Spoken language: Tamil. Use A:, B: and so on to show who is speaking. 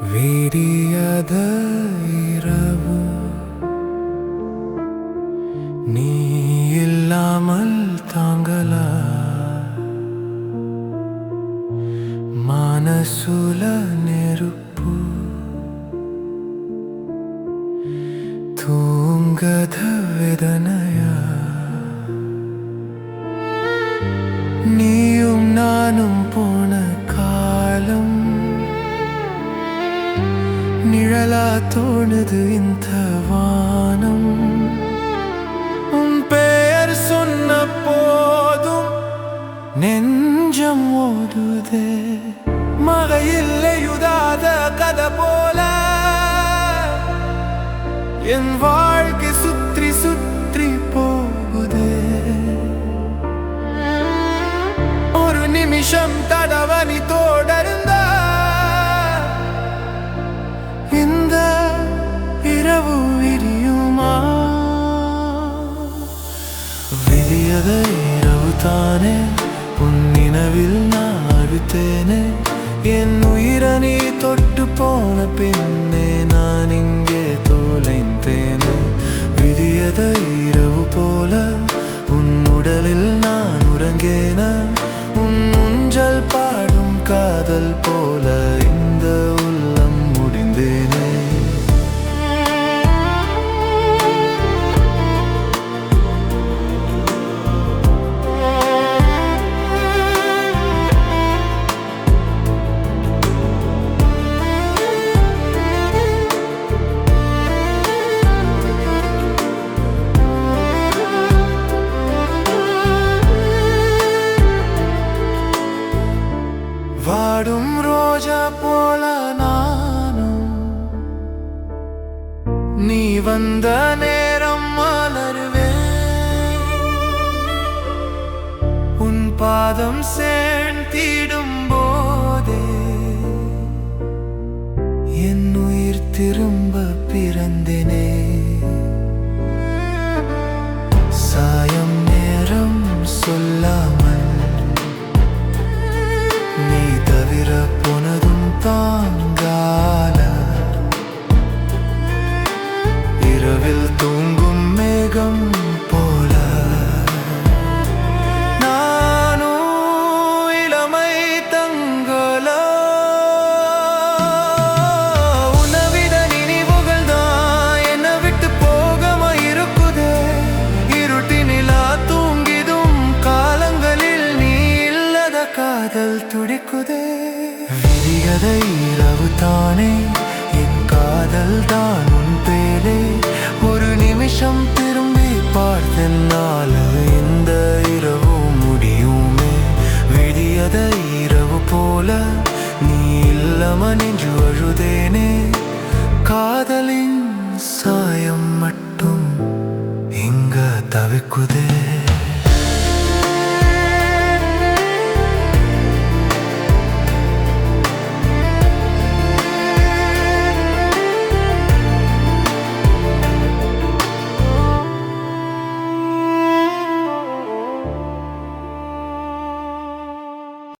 A: விடியத இரவு நீ இல்லாமல் தாங்கல மனசுல நெருப்பு தூங்கத வேதனையா நீயும் நானும் போன காலம் நிழலா தோணுது இந்த வானம் உன் பெயர் சொன்ன போதும் நெஞ்சம் ஓடுதே மழையில் எழுதாத கதை போல என் வாழ்க்கை சுற்றி சுற்றி போகுதே ஒரு நிமிஷம் தடவனி தொடர்ந்த இந்த இரவு விரியுமா விடியத இரவு தானே உன் நினைவில் நான் அழுத்தேனே என் உயிரணி தொட்டு போன பின்னே நான் இங்கே தொலைந்தேனே விடியத இரவு போல உன் உடலில் நான் உறங்கேன உன் ஊஞ்சல் பாடும் காதல் போல இந்த உள்ளம் முடிந்தேனே வாடும் ரோஜா போல நானும் நீ வந்த நேரம் மலருவே உன் பாதம் சேர்ந்திடும் போதே என் உயிர் திரும்ப பிறந்தேனே சாயம் நேரம் சொல்லாமல் நீ தவிர போனதும் தாங்கால இரவில் தூங்கும் மேகம் போல நானும் இளமை தங்கல உணவிட நினைவுகள் தான் என்னை விட்டு போகாம இருக்குதே இருட்டினிலா தூங்கிடும் காலங்களில் நீ இல்லாத காதல் துடிக்குதே விடியத இரவு தானே என் காதல் தான் உன் பேரே ஒரு நிமிஷம் திரும்பி பார்த்தனால இந்த இரவு முடியுமே விடியத இரவு போல நீ இல்லாம நின்று அழுதேனே காதலின் சாயம் மட்டும் இங்க தவிக்குதே